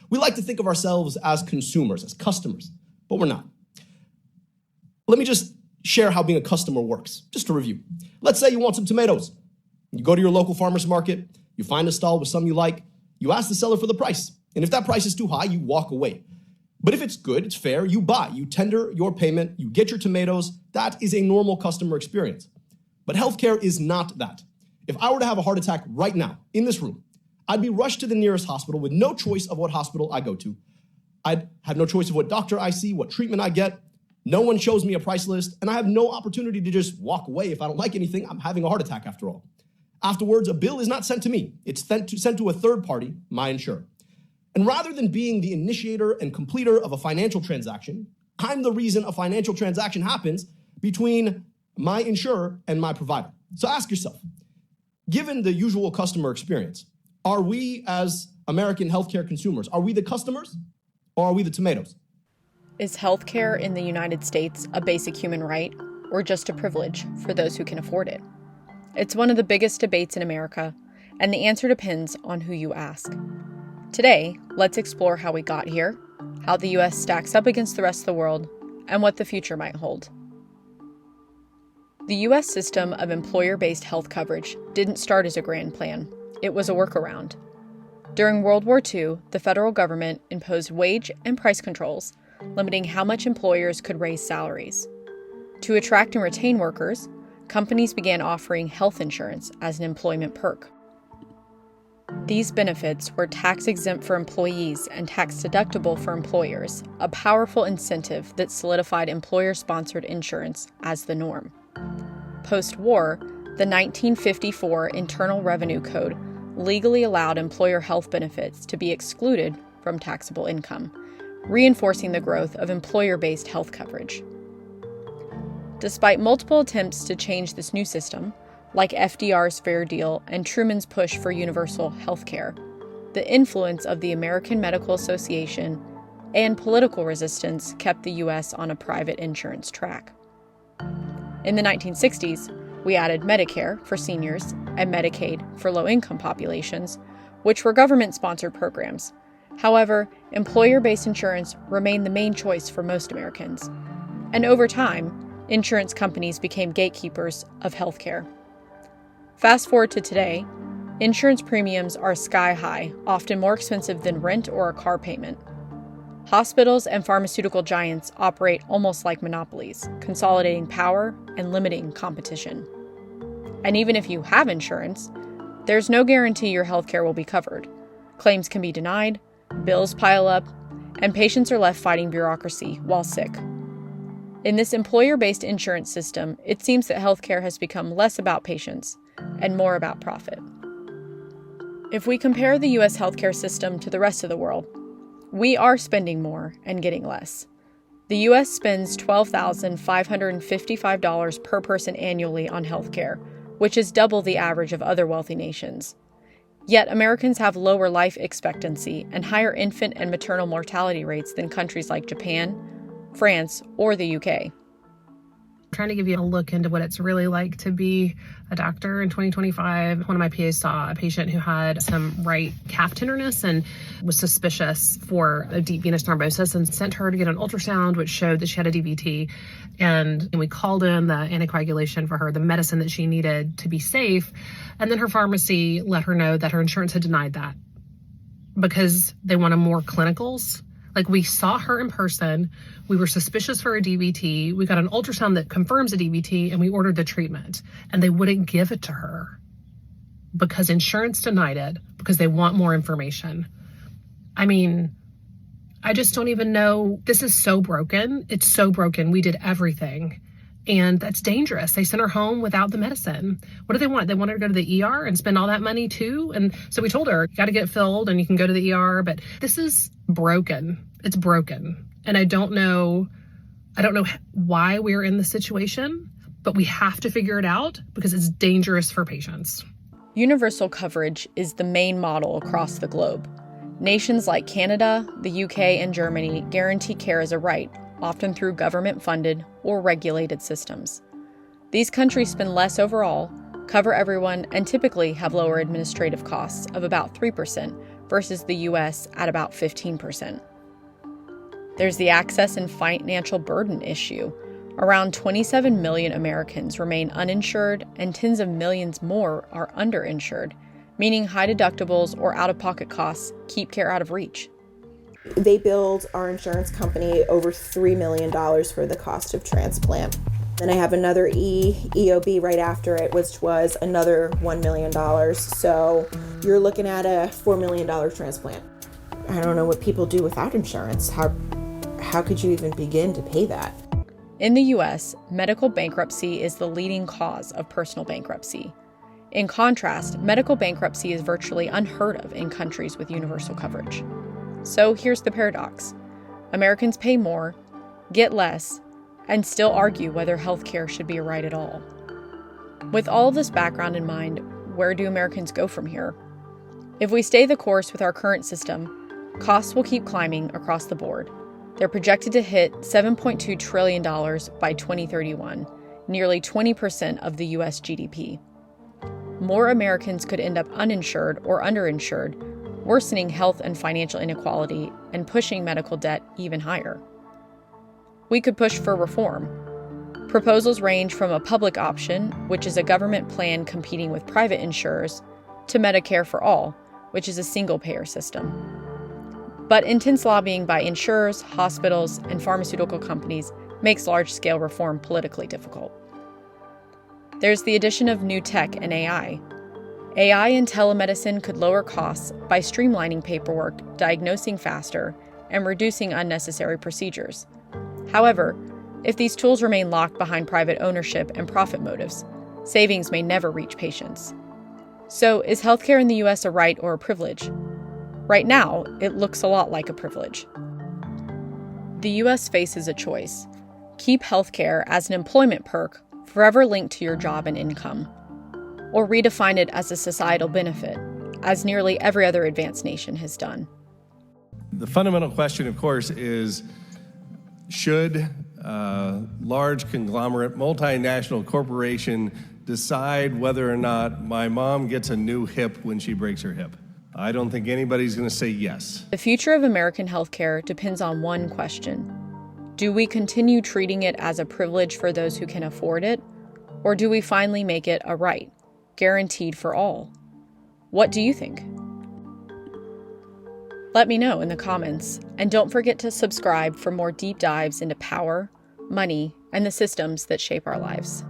We like to think of ourselves as consumers, as customers, but we're not. Let me just share how being a customer works, just to review. Let's say you want some tomatoes. You go to your local farmer's market, you find a stall with some you like, you ask the seller for the price. And if that price is too high, you walk away. But if it's good, it's fair, you buy, you tender your payment, you get your tomatoes. That is a normal customer experience. But healthcare is not that. If I were to have a heart attack right now, in this room, I'd be rushed to the nearest hospital with no choice of what hospital I go to. I'd have no choice of what doctor I see, what treatment I get. No one shows me a price list, and I have no opportunity to just walk away if I don't like anything. I'm having a heart attack after all. Afterwards, a bill is not sent to me. It's sent to a third party, my insurer. And rather than being the initiator and completer of a financial transaction, I'm the reason a financial transaction happens between my insurer and my provider. So ask yourself, given the usual customer experience, are we as American healthcare consumers, are we the customers or are we the tomatoes? Is healthcare in the United States a basic human right or just a privilege for those who can afford it? It's one of the biggest debates in America, and the answer depends on who you ask. Today, let's explore how we got here, how the U.S. stacks up against the rest of the world, and what the future might hold. The U.S. system of employer-based health coverage didn't start as a grand plan. It was a workaround. During World War II, the federal government imposed wage and price controls, limiting how much employers could raise salaries. To attract and retain workers, companies began offering health insurance as an employment perk. These benefits were tax-exempt for employees and tax-deductible for employers, a powerful incentive that solidified employer-sponsored insurance as the norm. Post-war, the 1954 Internal Revenue Code legally allowed employer health benefits to be excluded from taxable income, reinforcing the growth of employer-based health coverage. Despite multiple attempts to change this new system, like FDR's Fair Deal and Truman's push for universal health care, the influence of the American Medical Association and political resistance kept the U.S. on a private insurance track. In the 1960s, we added Medicare for seniors and Medicaid for low-income populations, which were government-sponsored programs. However, employer-based insurance remained the main choice for most Americans. And over time, insurance companies became gatekeepers of healthcare. Fast forward to today, insurance premiums are sky high, often more expensive than rent or a car payment. Hospitals and pharmaceutical giants operate almost like monopolies, consolidating power and limiting competition. And even if you have insurance, there's no guarantee your healthcare will be covered. Claims can be denied, bills pile up, and patients are left fighting bureaucracy while sick. In this employer-based insurance system, it seems that healthcare has become less about patients and more about profit. If we compare the U.S. healthcare system to the rest of the world, we are spending more and getting less. The U.S. spends $12,555 per person annually on healthcare, which is double the average of other wealthy nations. Yet Americans have lower life expectancy and higher infant and maternal mortality rates than countries like Japan, France, or the UK. Trying to give you a look into what it's really like to be a doctor in 2025. One of my PAs saw a patient who had some right calf tenderness and was suspicious for a deep venous thrombosis and sent her to get an ultrasound, which showed that she had a DVT. And we called in the anticoagulation for her, the medicine that she needed to be safe. And then her pharmacy let her know that her insurance had denied that because they wanted more clinicals. Like, we saw her in person, we were suspicious for a DVT, we got an ultrasound that confirms a DVT, and we ordered the treatment. And they wouldn't give it to her because insurance denied it because they want more information. I mean, I just don't even know. This is so broken. It's so broken. We did everything. And that's dangerous. They sent her home without the medicine. What do they want? They want her to go to the ER and spend all that money too? And so we told her, you got to get it filled and you can go to the ER. But this is broken. It's broken. And I don't know why we're in this situation, but we have to figure it out because it's dangerous for patients. Universal coverage is the main model across the globe. Nations like Canada, the UK, and Germany guarantee care as a right, often through government-funded or regulated systems. These countries spend less overall, cover everyone, and typically have lower administrative costs of about 3%, versus the US at about 15%. There's the access and financial burden issue. Around 27 million Americans remain uninsured, and tens of millions more are underinsured, meaning high deductibles or out-of-pocket costs keep care out of reach. They billed our insurance company over $3 million for the cost of transplant. Then I have another EOB right after it, which was another $1 million. So you're looking at a $4 million transplant. I don't know what people do without insurance. How could you even begin to pay that? In the US, medical bankruptcy is the leading cause of personal bankruptcy. In contrast, medical bankruptcy is virtually unheard of in countries with universal coverage. So here's the paradox. Americans pay more, get less, and still argue whether healthcare should be a right at all. With all of this background in mind, where do Americans go from here? If we stay the course with our current system, costs will keep climbing across the board. They're projected to hit $7.2 trillion by 2031, nearly 20% of the US GDP. More Americans could end up uninsured or underinsured, worsening health and financial inequality and pushing medical debt even higher. We could push for reform. Proposals range from a public option, which is a government plan competing with private insurers, to Medicare for All, which is a single-payer system. But intense lobbying by insurers, hospitals, and pharmaceutical companies makes large-scale reform politically difficult. There's the addition of new tech and AI. AI and telemedicine could lower costs by streamlining paperwork, diagnosing faster, and reducing unnecessary procedures. However, if these tools remain locked behind private ownership and profit motives, savings may never reach patients. So, is healthcare in the US a right or a privilege? Right now, it looks a lot like a privilege. The US faces a choice: keep healthcare as an employment perk forever linked to your job and income, or redefine it as a societal benefit, as nearly every other advanced nation has done. The fundamental question, of course, is should a large conglomerate, multinational corporation decide whether or not my mom gets a new hip when she breaks her hip? I don't think anybody's going to say yes. The future of American healthcare depends on one question. Do we continue treating it as a privilege for those who can afford it, or do we finally make it a right, guaranteed for all? What do you think? Let me know in the comments, and don't forget to subscribe for more deep dives into power, money, and the systems that shape our lives.